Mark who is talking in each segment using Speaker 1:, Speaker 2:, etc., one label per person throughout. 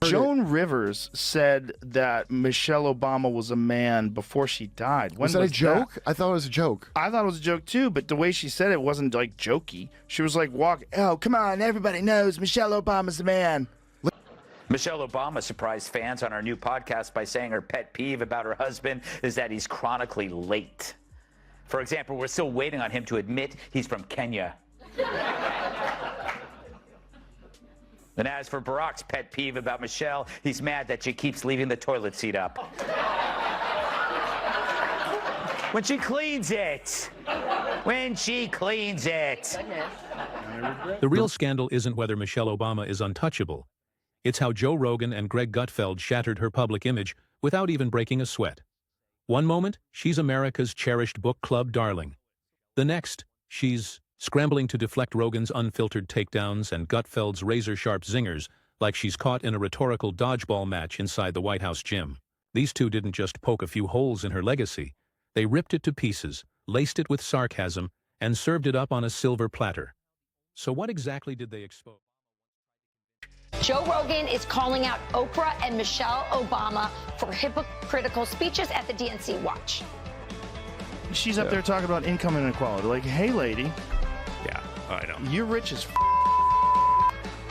Speaker 1: Joan Rivers said that Michelle Obama was a man before she died. When
Speaker 2: was that a joke? I thought it was a joke.
Speaker 1: I thought it was a joke too, but the way she said it wasn't like jokey. She was like, oh, come on, everybody knows Michelle Obama's the man.
Speaker 3: Michelle Obama surprised fans on our new podcast by saying her pet peeve about her husband is that he's chronically late. For example, we're still waiting on him to admit he's from Kenya. And as for Barack's pet peeve about Michelle, he's mad that she keeps leaving the toilet seat up. When she cleans it. When she cleans it.
Speaker 4: The real scandal isn't whether Michelle Obama is untouchable. It's how Joe Rogan and Greg Gutfeld shattered her public image without even breaking a sweat. One moment, she's America's cherished book club darling. The next, she's scrambling to deflect Rogan's unfiltered takedowns and Gutfeld's razor-sharp zingers like she's caught in a rhetorical dodgeball match inside the White House gym. These two didn't just poke a few holes in her legacy. They ripped it to pieces, laced it with sarcasm, and served it up on a silver platter. So what exactly did they expose?
Speaker 5: Joe Rogan is calling out Oprah and Michelle Obama for hypocritical speeches at the DNC. Watch.
Speaker 1: She's up there talking about income inequality. Like, hey, lady.
Speaker 4: Yeah, I know.
Speaker 1: You're rich as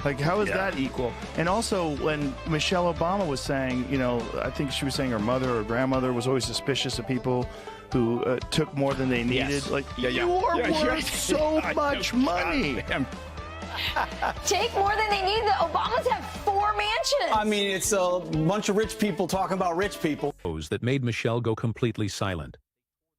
Speaker 1: Like, how is that equal? And also, when Michelle Obama was saying, you know, I think she was saying her mother or grandmother was always suspicious of people who took more than they needed.
Speaker 4: Yes.
Speaker 1: Like, you are worth so much money.
Speaker 5: Take more than they need. The Obamas have 4 mansions.
Speaker 6: I mean, it's a bunch of rich people talking about rich people.
Speaker 4: That made Michelle go completely silent.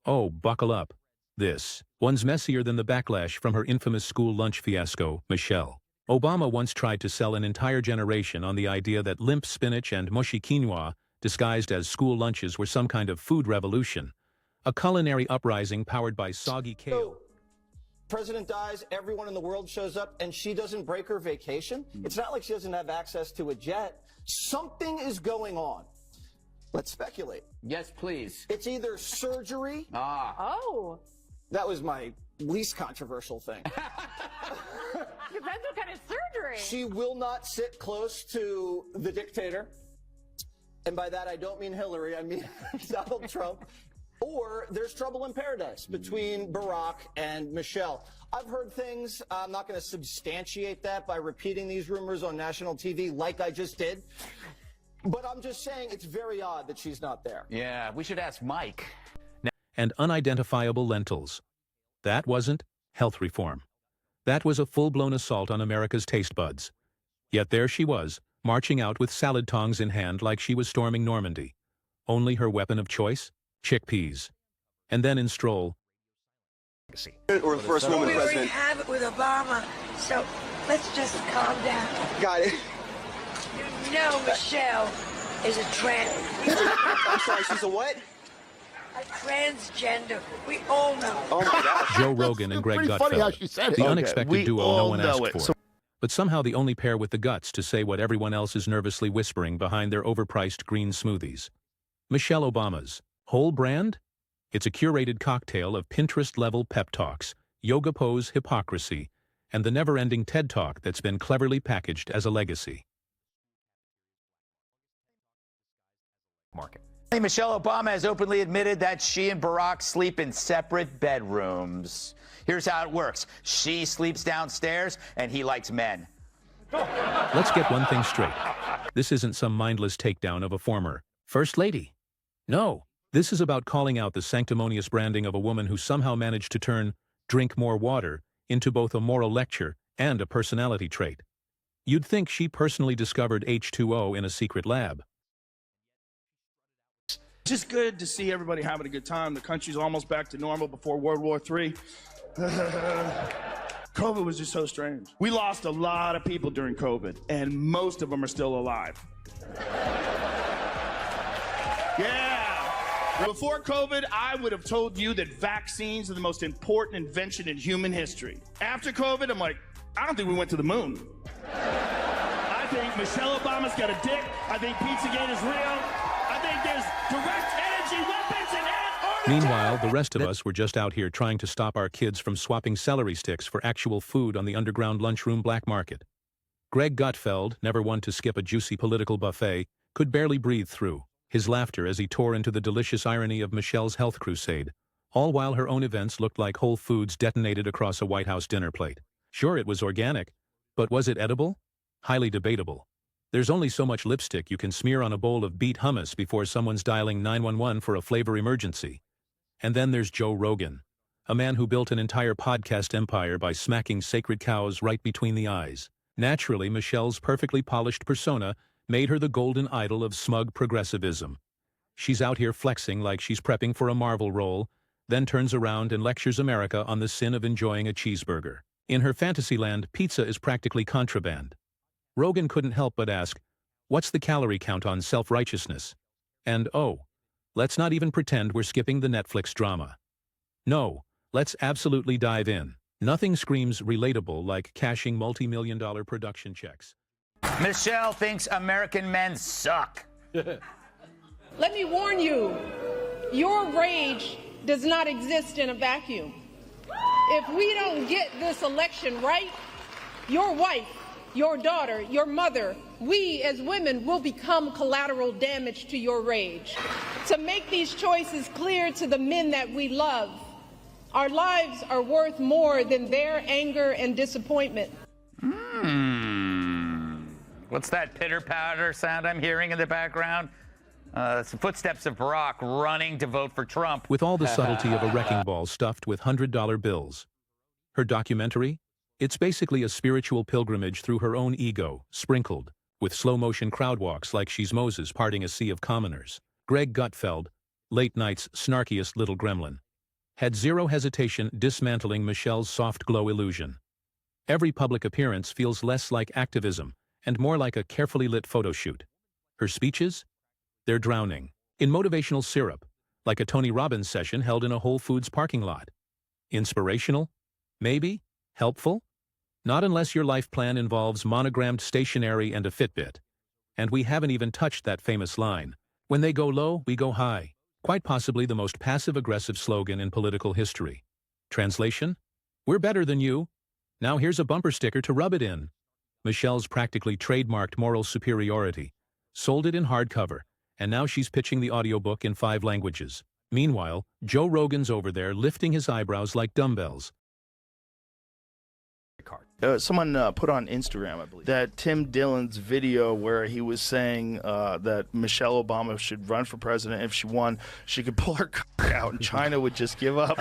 Speaker 4: Oh, buckle up. This one's messier than the backlash from her infamous school lunch fiasco, Michelle. Obama once tried to sell an entire generation on the idea that limp spinach and mushy quinoa, disguised as school lunches, were some kind of food revolution. A culinary uprising powered by soggy kale.
Speaker 6: So, President dies, everyone in the world shows up, and she doesn't break her vacation? It's not like she doesn't have access to a jet. Something is going on. Let's speculate.
Speaker 3: Yes, please.
Speaker 6: It's either surgery.
Speaker 5: Oh.
Speaker 6: That was my least controversial thing.
Speaker 5: Depends what kind of surgery.
Speaker 6: She will not sit close to the dictator. And by that, I don't mean Hillary, I mean Donald Trump. Or there's trouble in paradise between Barack and Michelle. I've heard things. I'm not going to substantiate that by repeating these rumors on national TV like I just did. But I'm just saying it's very odd that she's not there.
Speaker 3: Yeah, we should ask Mike.
Speaker 4: And unidentifiable lentils. That wasn't health reform. That was a full-blown assault on America's taste buds. Yet there she was, marching out with salad tongs in hand like she was storming Normandy. Only her weapon of choice? Chickpeas. And then in stroll.
Speaker 7: Or the first woman
Speaker 8: We already
Speaker 7: president.
Speaker 8: have it with Obama, so let's just calm down.
Speaker 7: Got it.
Speaker 8: You know Michelle is a
Speaker 7: I'm sorry, she's a what?
Speaker 8: a transgender. We all know.
Speaker 7: Oh my gosh.
Speaker 4: Joe Rogan and Greg
Speaker 2: pretty funny how she
Speaker 4: Gutfeld.
Speaker 2: said it.
Speaker 4: The
Speaker 2: Okay,
Speaker 4: unexpected
Speaker 1: we
Speaker 4: duo
Speaker 1: all
Speaker 4: no one
Speaker 1: know
Speaker 4: asked
Speaker 1: it.
Speaker 4: for. But somehow the only pair with the guts to say what everyone else is nervously whispering behind their overpriced green smoothies. Michelle Obama's whole brand? It's a curated cocktail of Pinterest-level pep talks, yoga pose hypocrisy, and the never-ending TED Talk that's been cleverly packaged as a legacy.
Speaker 3: Market. Michelle Obama has openly admitted that she and Barack sleep in separate bedrooms. Here's how it works. She sleeps downstairs, and he likes men.
Speaker 4: Let's get one thing straight. This isn't some mindless takedown of a former First Lady. No, this is about calling out the sanctimonious branding of a woman who somehow managed to turn "drink more water" into both a moral lecture and a personality trait. You'd think she personally discovered H2O in a secret lab.
Speaker 9: Just good to see everybody having a good time. The country's almost back to normal before World War III. COVID was just so strange. We lost a lot of people during COVID, and most of them are still alive. Yeah. Before COVID, I would have told you that vaccines are the most important invention in human history. After COVID, I'm like, I don't think we went to the moon. I think Michelle Obama's got a dick. I think Pizzagate is real. I think there's direct energy weapons in Antarctica.
Speaker 4: Meanwhile, the rest of us were just out here trying to stop our kids from swapping celery sticks for actual food on the underground lunchroom black market. Greg Gutfeld, never one to skip a juicy political buffet, could barely breathe through his laughter as he tore into the delicious irony of Michelle's health crusade, all while her own events looked like Whole Foods detonated across a White House dinner plate. Sure, it was organic, but was it edible? Highly debatable. There's only so much lipstick you can smear on a bowl of beet hummus before someone's dialing 911 for a flavor emergency. And then there's Joe Rogan, a man who built an entire podcast empire by smacking sacred cows right between the eyes. Naturally, Michelle's perfectly polished persona made her the golden idol of smug progressivism. She's out here flexing like she's prepping for a Marvel role, then turns around and lectures America on the sin of enjoying a cheeseburger. In her fantasyland, pizza is practically contraband. Rogan couldn't help but ask, what's the calorie count on self-righteousness? And oh, let's not even pretend we're skipping the Netflix drama. No, let's absolutely dive in. Nothing screams relatable like cashing multi-million-dollar production checks.
Speaker 3: Michelle thinks American men suck.
Speaker 10: Let me warn you, your rage does not exist in a vacuum. If we don't get this election right, your wife, your daughter, your mother, we as women will become collateral damage to your rage. To make these choices clear to the men that we love, our lives are worth more than their anger and disappointment.
Speaker 3: What's that pitter-patter sound I'm hearing in the background? It's the footsteps of Barack running to vote for Trump.
Speaker 4: With all the subtlety of a wrecking ball stuffed with $100 bills. Her documentary? It's basically a spiritual pilgrimage through her own ego, sprinkled with slow-motion crowd walks like she's Moses parting a sea of commoners. Greg Gutfeld, late night's snarkiest little gremlin, had zero hesitation dismantling Michelle's soft glow illusion. Every public appearance feels less like activism and more like a carefully lit photo shoot. Her speeches? They're drowning in motivational syrup, like a Tony Robbins session held in a Whole Foods parking lot. Inspirational? Maybe? Helpful? Not unless your life plan involves monogrammed stationery and a Fitbit. And we haven't even touched that famous line, when they go low, we go high. Quite possibly the most passive-aggressive slogan in political history. Translation? We're better than you. Now here's a bumper sticker to rub it in. Michelle's practically trademarked moral superiority, sold it in hardcover, and now she's pitching the audiobook in 5 languages. Meanwhile, Joe Rogan's over there lifting his eyebrows like dumbbells.
Speaker 1: Someone put on Instagram, I believe, that Tim Dillon's video where he was saying that Michelle Obama should run for president. If she won, she could pull her cock out and China would just give up.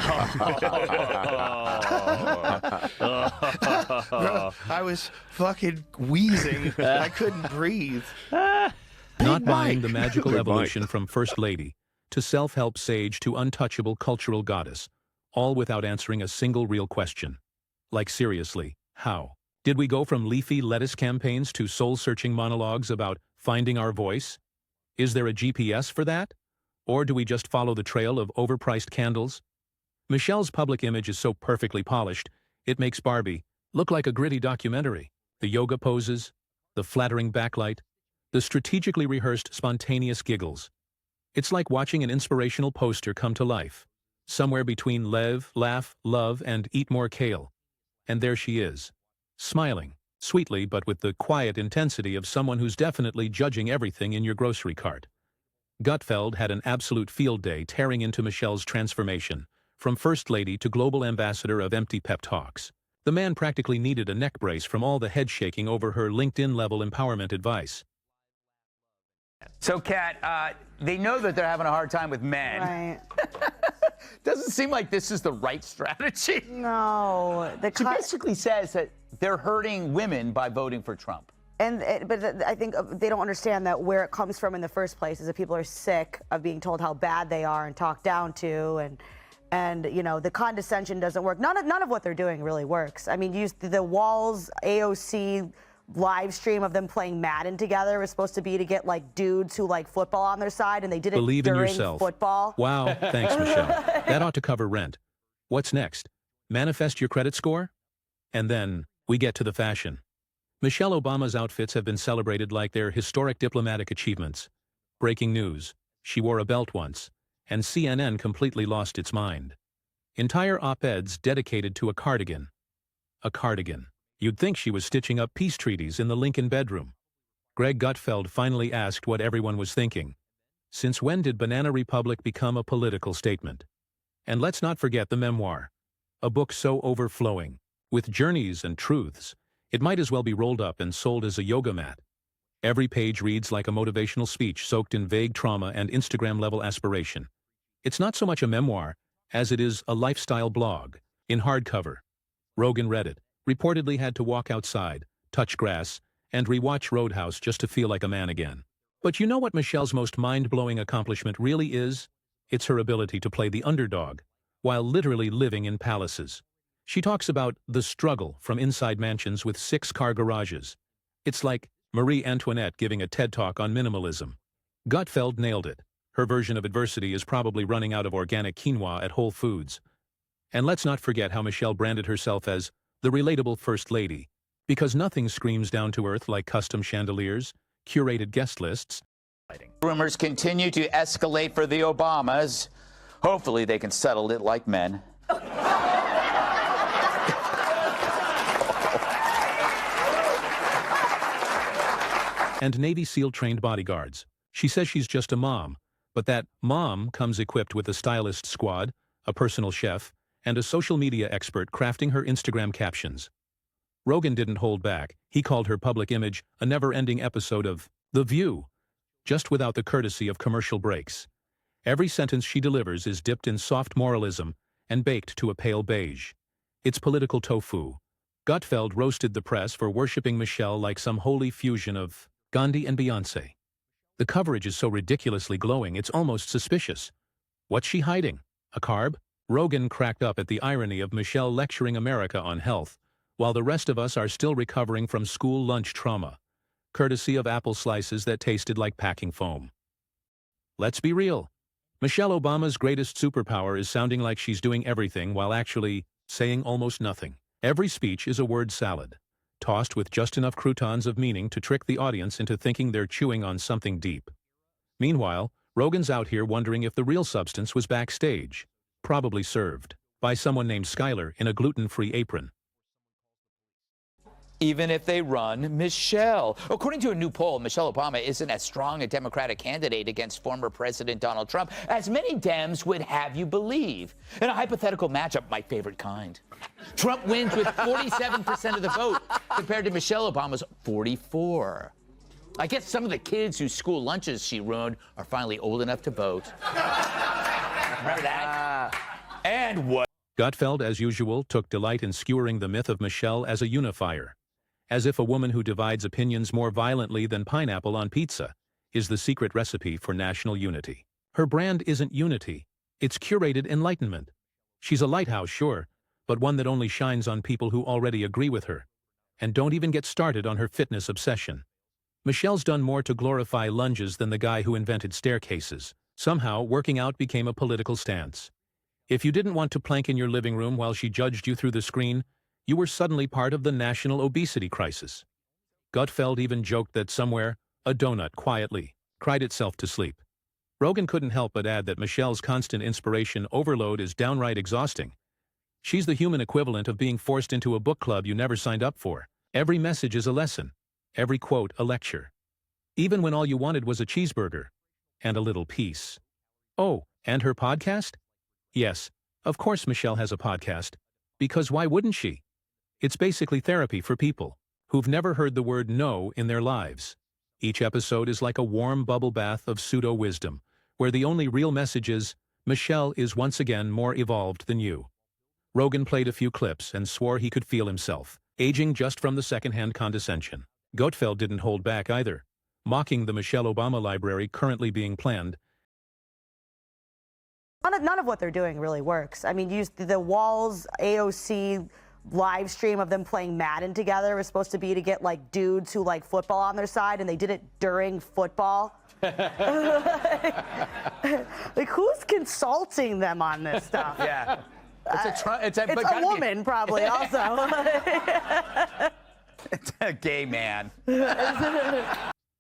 Speaker 1: I was fucking wheezing. I couldn't breathe.
Speaker 4: Not buying the magical evolution from First Lady to self-help sage to untouchable cultural goddess, all without answering a single real question. Like seriously, how? Did we go from leafy lettuce campaigns to soul-searching monologues about finding our voice? Is there a GPS for that? Or do we just follow the trail of overpriced candles? Michelle's public image is so perfectly polished, it makes Barbie look like a gritty documentary. The yoga poses, the flattering backlight, the strategically rehearsed spontaneous giggles. It's like watching an inspirational poster come to life, somewhere between Lev, Laugh, Love, and Eat More Kale. And there she is, smiling, sweetly but with the quiet intensity of someone who's definitely judging everything in your grocery cart. Gutfeld had an absolute field day tearing into Michelle's transformation, from First Lady to global ambassador of empty pep talks. The man practically needed a neck brace from all the head shaking over her LinkedIn-level empowerment advice.
Speaker 3: So, Kat, they know that they're having a hard time with men.
Speaker 11: Right.
Speaker 3: Doesn't seem like this is the right strategy.
Speaker 11: No.
Speaker 3: She basically says that they're hurting women by voting for Trump.
Speaker 11: But I think they don't understand that where it comes from in the first place is that people are sick of being told how bad they are and talked down to, and you know, the condescension doesn't work. None of what they're doing really works. I mean, use the Walls AOC live stream of them playing Madden together was supposed to be to get like dudes who like football on their side, and they did it
Speaker 4: Believe in
Speaker 11: during
Speaker 4: yourself.
Speaker 11: football.
Speaker 4: Wow, thanks, Michelle. That ought to cover rent. What's next? Manifest your credit score? And then we get to the fashion. Michelle Obama's outfits have been celebrated like they're historic diplomatic achievements. Breaking news: she wore a belt once, and CNN completely lost its mind. Entire op-eds dedicated to a cardigan. A cardigan. You'd think she was stitching up peace treaties in the Lincoln bedroom. Greg Gutfeld finally asked what everyone was thinking. Since when did Banana Republic become a political statement? And let's not forget the memoir. A book so overflowing, with journeys and truths, it might as well be rolled up and sold as a yoga mat. Every page reads like a motivational speech soaked in vague trauma and Instagram-level aspiration. It's not so much a memoir as it is a lifestyle blog, in hardcover. Rogan read it, reportedly had to walk outside, touch grass, and rewatch Roadhouse just to feel like a man again. But you know what Michelle's most mind-blowing accomplishment really is? It's her ability to play the underdog, while literally living in palaces. She talks about the struggle from inside mansions with 6-car garages. It's like Marie Antoinette giving a TED Talk on minimalism. Gutfeld nailed it. Her version of adversity is probably running out of organic quinoa at Whole Foods. And let's not forget how Michelle branded herself as the relatable First Lady, because nothing screams down to earth like custom chandeliers, curated guest lists.
Speaker 3: Rumors continue to escalate for the Obamas. Hopefully they can settle it like men.
Speaker 4: And Navy SEAL-trained bodyguards. She says she's just a mom, but that mom comes equipped with a stylist squad, a personal chef, and a social media expert crafting her Instagram captions. Rogan didn't hold back. He called her public image a never-ending episode of The View, just without the courtesy of commercial breaks. Every sentence she delivers is dipped in soft moralism and baked to a pale beige. It's political tofu. Gutfeld roasted the press for worshipping Michelle like some holy fusion of Gandhi and Beyoncé. The coverage is so ridiculously glowing, it's almost suspicious. What's she hiding? A carb? Rogan cracked up at the irony of Michelle lecturing America on health, while the rest of us are still recovering from school lunch trauma, courtesy of apple slices that tasted like packing foam. Let's be real. Michelle Obama's greatest superpower is sounding like she's doing everything while actually saying almost nothing. Every speech is a word salad, tossed with just enough croutons of meaning to trick the audience into thinking they're chewing on something deep. Meanwhile, Rogan's out here wondering if the real substance was backstage, probably served by someone named Skylar in a gluten-free apron.
Speaker 3: Even if they run Michelle. According to a new poll, Michelle Obama isn't as strong a Democratic candidate against former President Donald Trump as many Dems would have you believe. In a hypothetical matchup, my favorite kind. Trump wins with 47% of the vote compared to Michelle Obama's 44%. I guess some of the kids whose school lunches she ruined are finally old enough to vote. Remember that? And what?
Speaker 4: Gutfeld, as usual, took delight in skewering the myth of Michelle as a unifier, as if a woman who divides opinions more violently than pineapple on pizza is the secret recipe for national unity. Her brand isn't unity, it's curated enlightenment. She's a lighthouse, sure, but one that only shines on people who already agree with her. And don't even get started on her fitness obsession. Michelle's done more to glorify lunges than the guy who invented staircases. Somehow, working out became a political stance. If you didn't want to plank in your living room while she judged you through the screen, you were suddenly part of the national obesity crisis. Gutfeld even joked that somewhere, a donut quietly cried itself to sleep. Rogan couldn't help but add that Michelle's constant inspiration overload is downright exhausting. She's the human equivalent of being forced into a book club you never signed up for. Every message is a lesson, every quote a lecture. Even when all you wanted was a cheeseburger and a little peace. Oh, and her podcast? Yes, of course Michelle has a podcast. Because why wouldn't she? It's basically therapy for people who've never heard the word no in their lives. Each episode is like a warm bubble bath of pseudo-wisdom, where the only real message is, Michelle is once again more evolved than you. Rogan played a few clips and swore he could feel himself, aging just from the secondhand condescension. Gutfeld didn't hold back either, mocking the Michelle Obama library currently being planned.
Speaker 11: None of what they're doing really works. I mean, the Walls AOC live stream of them playing Madden together was supposed to be to get like dudes who like football on their side, and they did it during football. Like, who's consulting them on this stuff?
Speaker 3: Yeah. It's
Speaker 11: a woman, probably, also.
Speaker 3: It's a gay man.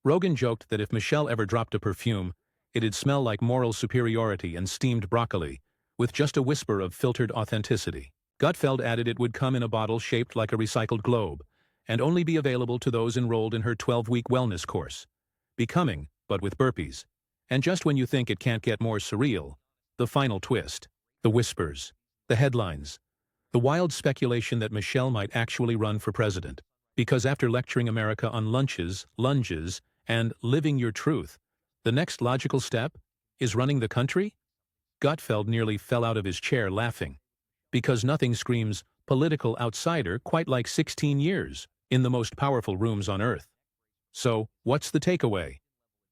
Speaker 4: Rogan joked that if Michelle ever dropped a perfume, it'd smell like moral superiority and steamed broccoli, with just a whisper of filtered authenticity. Gutfeld added it would come in a bottle shaped like a recycled globe, and only be available to those enrolled in her 12-week wellness course. Becoming, but with burpees. And just when you think it can't get more surreal, the final twist. The whispers. The headlines. The wild speculation that Michelle might actually run for president. Because after lecturing America on lunges, and living your truth, the next logical step is running the country? Gutfeld nearly fell out of his chair laughing. Because nothing screams political outsider quite like 16 years in the most powerful rooms on earth. So, what's the takeaway?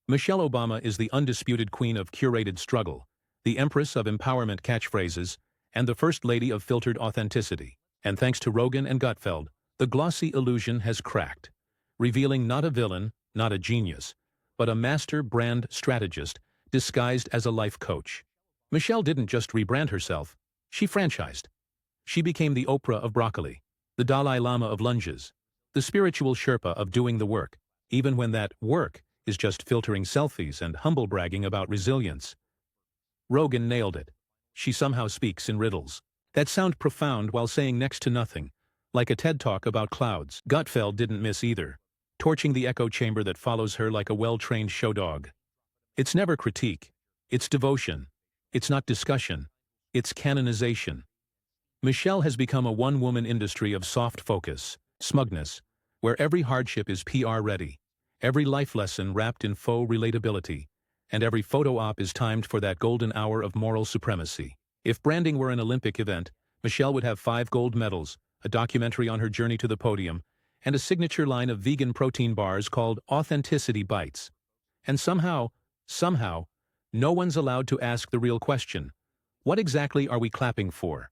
Speaker 4: Michelle Obama is the undisputed queen of curated struggle, the empress of empowerment catchphrases, and the first lady of filtered authenticity. And thanks to Rogan and Gutfeld, the glossy illusion has cracked, revealing not a villain, not a genius, but a master brand strategist disguised as a life coach. Michelle didn't just rebrand herself, she franchised. She became the Oprah of broccoli, the Dalai Lama of lunges, the spiritual Sherpa of doing the work, even when that work is just filtering selfies and humble bragging about resilience. Rogan nailed it. She somehow speaks in riddles that sound profound while saying next to nothing, like a TED Talk about clouds. Gutfeld didn't miss either, torching the echo chamber that follows her like a well-trained show dog. It's never critique. It's devotion. It's not discussion. It's canonization. Michelle has become a one-woman industry of soft focus, smugness, where every hardship is PR-ready, every life lesson wrapped in faux relatability, and every photo op is timed for that golden hour of moral supremacy. If branding were an Olympic event, Michelle would have 5 gold medals, a documentary on her journey to the podium, and a signature line of vegan protein bars called Authenticity Bites. And somehow, no one's allowed to ask the real question: what exactly are we clapping for?